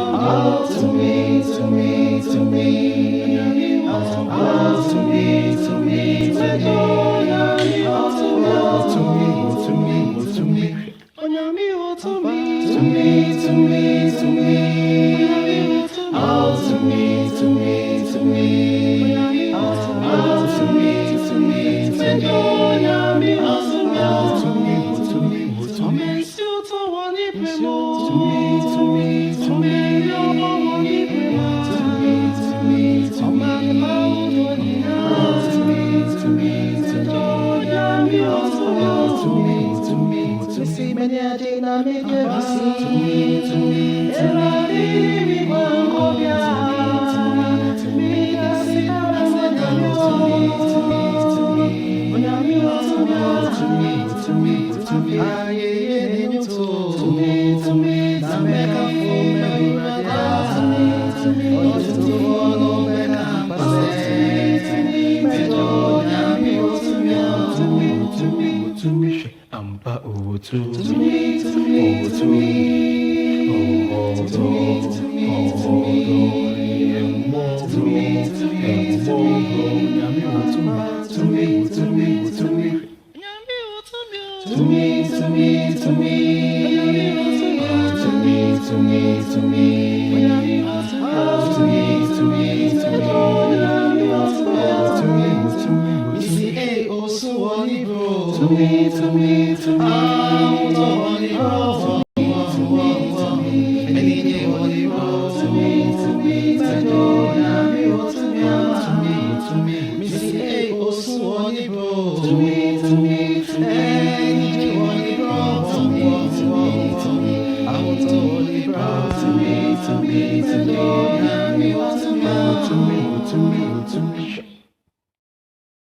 to me, to me, to me, oh, to me, to me, to me, oh, to me, to me, to me, to me, to me, to me, oh, to me, to me, to me, oh, to me, to me, to me, oh, to me, to me, to me, Amba oh to me, to me, to me, oh to me, to me, to me, to me, to me, to me, to me, to me, to me, to me, to me, to me, to me, to me, to me, oh to me, to me, to me, oh to me, to me, you see, hey, oh so one bro, to me, to me, to me, oh to one bro, to me, to me, any day one bro, to me, to me, to me, me see, hey, oh so one bro, to me, to me, to me, any day one bro, to me, to me, to me, I want to one bro, to me, to me, to me, to me, to me, to me, to me.